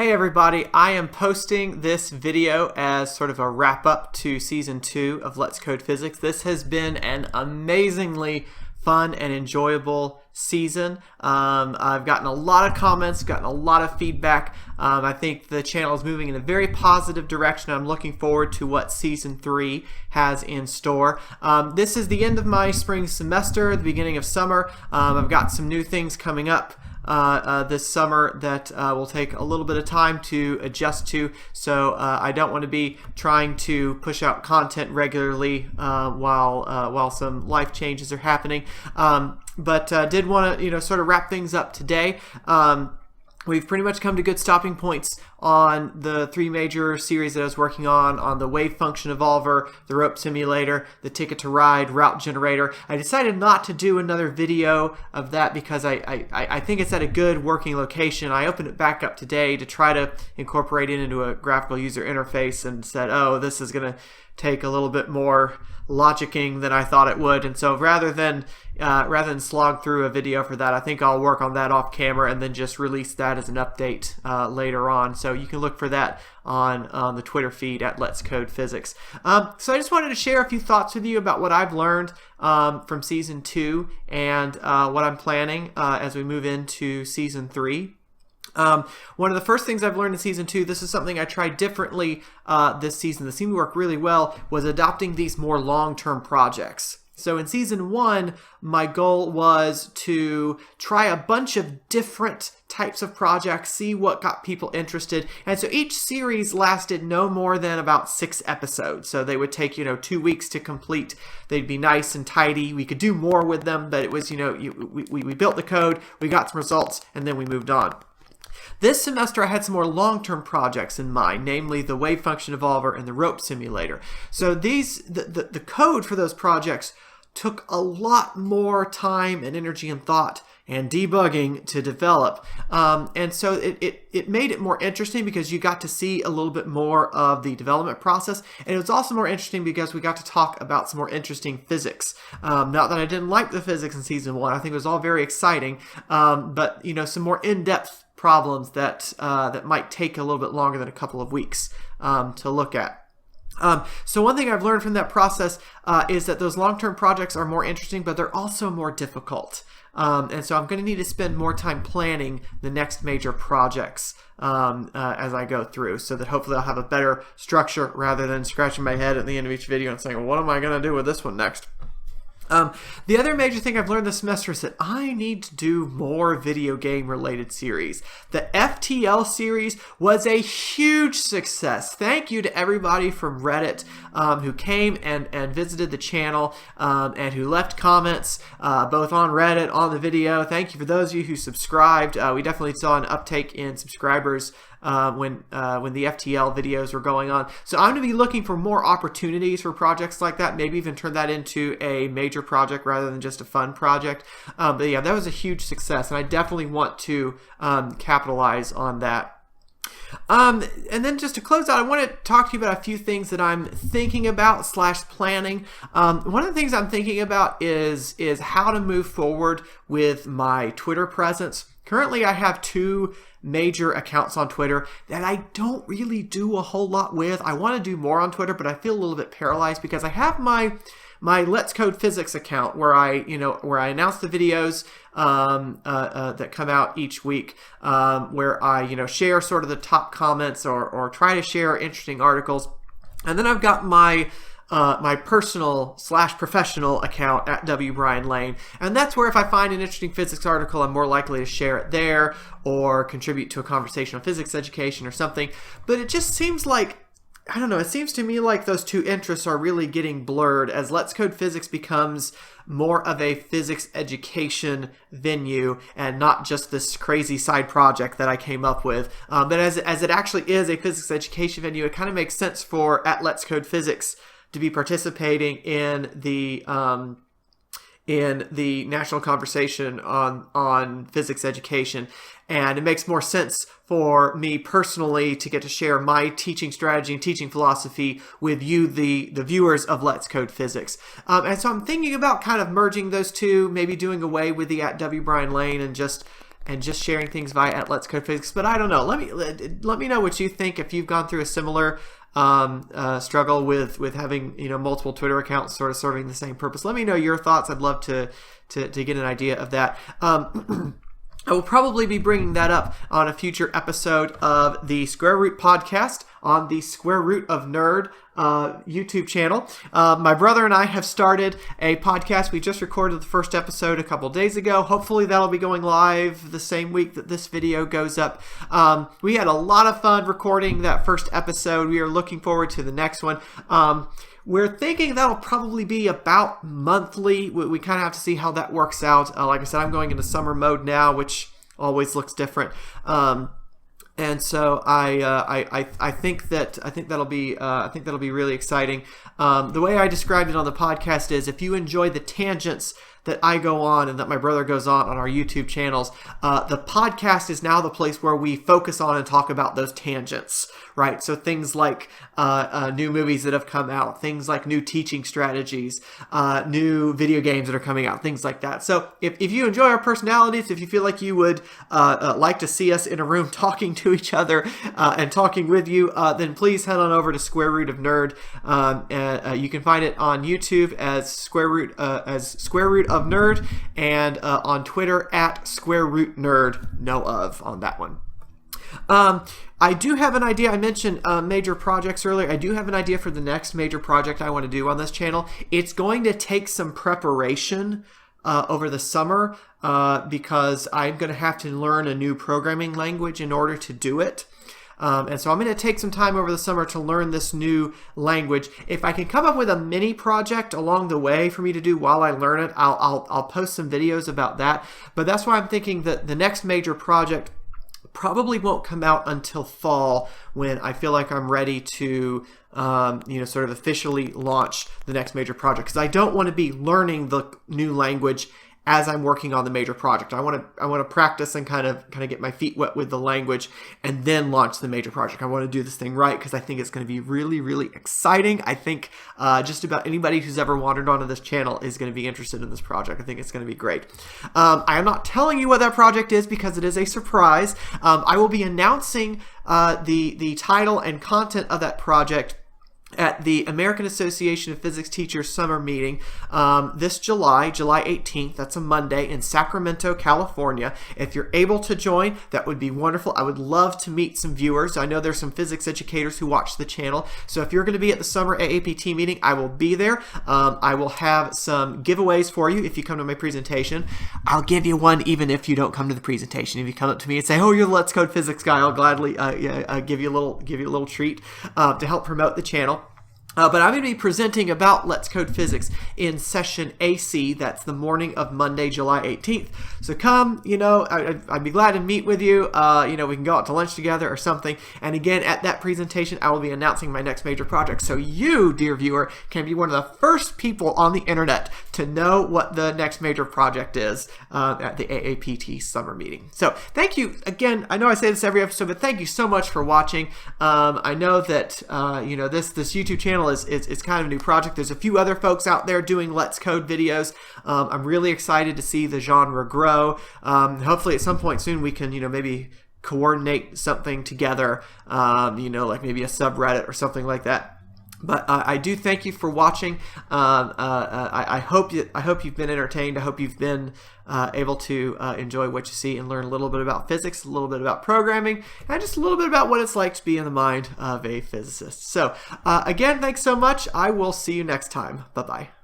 Hey everybody, I am posting this video as sort of a wrap up to season 2 of Let's Code Physics. This has been an amazingly fun and enjoyable season. I've gotten a lot of comments, gotten a lot of feedback. I think the channel is moving in a very positive direction. I'm looking forward to what season 3 has in store. This is the end of my spring semester, the beginning of summer. I've got some new things coming up this summer that will take a little bit of time to adjust to, so I don't want to be trying to push out content regularly while some life changes are happening, but did want to sort of wrap things up today. We've pretty much come to good stopping points on the 3 major series that I was working on the wave function evolver, the rope simulator, the ticket to ride, route generator. I decided not to do another video of that because I think it's at a good working location. I opened it back up today to try to incorporate it into a graphical user interface and said, oh, this is going to take a little bit more logicking than I thought it would, and so rather than slog through a video for that, I think I'll work on that off camera and then just release that as an update later on. So you can look for that on the Twitter feed at Let's Code Physics. So I just wanted to share a few thoughts with you about what I've learned from season 2 and what I'm planning as we move into season 3. One of the first things I've learned in season 2, this is something I tried differently this season that seemed to work really well, was adopting these more long-term projects. So in season 1, my goal was to try a bunch of different types of projects, see what got people interested. And so each series lasted no more than about 6 episodes. So they would take, 2 weeks to complete. They'd be nice and tidy. We could do more with them, but it was, we built the code, we got some results, and then we moved on. This semester I had some more long-term projects in mind, namely the wave function evolver and the rope simulator. So the code for those projects took a lot more time and energy and thought and debugging to develop. And so it made it more interesting because you got to see a little bit more of the development process. And it was also more interesting because we got to talk about some more interesting physics. Not that I didn't like the physics in season 1. I think it was all very exciting. But some more in-depth problems that might take a little bit longer than a couple of weeks to look at. So one thing I've learned from that process is that those long-term projects are more interesting, but they're also more difficult. And so I'm going to need to spend more time planning the next major projects as I go through, so that hopefully I'll have a better structure rather than scratching my head at the end of each video and saying, well, what am I going to do with this one next? The other major thing I've learned this semester is that I need to do more video game related series. The FTL series was a huge success. Thank you to everybody from Reddit who came and visited the channel and who left comments both on Reddit, on the video. Thank you for those of you who subscribed. We definitely saw an uptake in subscribers when the FTL videos were going on. So I'm going to be looking for more opportunities for projects like that, maybe even turn that into a major project rather than just a fun project. But yeah, that was a huge success, and I definitely want to capitalize on that. And then just to close out, I want to talk to you about a few things that I'm thinking about / planning. One of the things I'm thinking about is how to move forward with my Twitter presence. Currently, I have 2 major accounts on Twitter that I don't really do a whole lot with. I want to do more on Twitter, but I feel a little bit paralyzed because I have my Let's Code Physics account where I announce the videos that come out each week, where I share sort of the top comments or try to share interesting articles, and then I've got my personal / professional account at W. Brian Lane, and that's where if I find an interesting physics article, I'm more likely to share it there or contribute to a conversation on physics education or something. But it just seems like, I don't know, it seems to me like those 2 interests are really getting blurred as Let's Code Physics becomes more of a physics education venue and not just this crazy side project that I came up with. But as it actually is a physics education venue, it kind of makes sense for at Let's Code Physics to be participating in the national conversation on physics education. And it makes more sense for me personally to get to share my teaching strategy and teaching philosophy with you, the viewers of Let's Code Physics. And so I'm thinking about kind of merging those 2, maybe doing away with the at W. Brian Lane and just and just sharing things via @Let'sCodePhysics. But I don't know. Let me know what you think, if you've gone through a similar struggle with having multiple Twitter accounts sort of serving the same purpose. Let me know your thoughts. I'd love to get an idea of that. I will probably be bringing that up on a future episode of the Square Root podcast on the Square Root of Nerd YouTube channel. My brother and I have started a podcast. We just recorded the first episode a couple days ago. Hopefully that'll be going live the same week that this video goes up. We had a lot of fun recording that first episode. We are looking forward to the next one. We're thinking that'll probably be about monthly. We kind of have to see how that works out. Like I said, I'm going into summer mode now, which always looks different. And so I think that'll be really exciting. The way I described it on the podcast is, if you enjoy the tangents that I go on and that my brother goes on our YouTube channels, the podcast is now the place where we focus on and talk about those tangents, right? So things like new movies that have come out, things like new teaching strategies, new video games that are coming out, things like that. So if you enjoy our personalities, if you feel like you would like to see us in a room talking to each other and talking with you, then please head on over to Square Root of Nerd. You can find it on YouTube as Square Root of Nerd, and on Twitter @SquareRootNerd, on that one. I do have an idea. I mentioned major projects earlier. I do have an idea for the next major project I want to do on this channel. It's going to take some preparation over the summer because I'm going to have to learn a new programming language in order to do it. And so I'm going to take some time over the summer to learn this new language. If I can come up with a mini project along the way for me to do while I learn it, I'll post some videos about that. But that's why I'm thinking that the next major project probably won't come out until fall, when I feel like I'm ready to sort of officially launch the next major project, because I don't want to be learning the new language as I'm working on the major project. I want to practice and kind of get my feet wet with the language and then launch the major project. I want to do this thing right because I think it's going to be really, really exciting. I think just about anybody who's ever wandered onto this channel is going to be interested in this project. I think it's going to be great. I am not telling you what that project is because it is a surprise. I will be announcing the title and content of that project at the American Association of Physics Teachers Summer Meeting this July 18th. That's a Monday in Sacramento, California. If you're able to join, that would be wonderful. I would love to meet some viewers. I know there's some physics educators who watch the channel. So if you're going to be at the Summer AAPT meeting, I will be there. I will have some giveaways for you if you come to my presentation. I'll give you one even if you don't come to the presentation. If you come up to me and say, "Oh, you're the Let's Code Physics guy," I'll gladly give you a little treat to help promote the channel. But I'm going to be presenting about Let's Code Physics in session AC. That's the morning of Monday, July 18th. So come, I'd be glad to meet with you. We can go out to lunch together or something. And again, at that presentation, I will be announcing my next major project. So you, dear viewer, can be one of the first people on the internet to know what the next major project is at the AAPT summer meeting. So thank you again. I know I say this every episode, but thank you so much for watching. I know that this YouTube channel is kind of a new project. There's a few other folks out there doing Let's Code videos. I'm really excited to see the genre grow. Hopefully at some point soon we can maybe coordinate something together, like maybe a subreddit or something like that. But I do thank you for watching. I hope you've been entertained. I hope you've been able to enjoy what you see and learn a little bit about physics, a little bit about programming, and just a little bit about what it's like to be in the mind of a physicist. So again, thanks so much. I will see you next time. Bye-bye.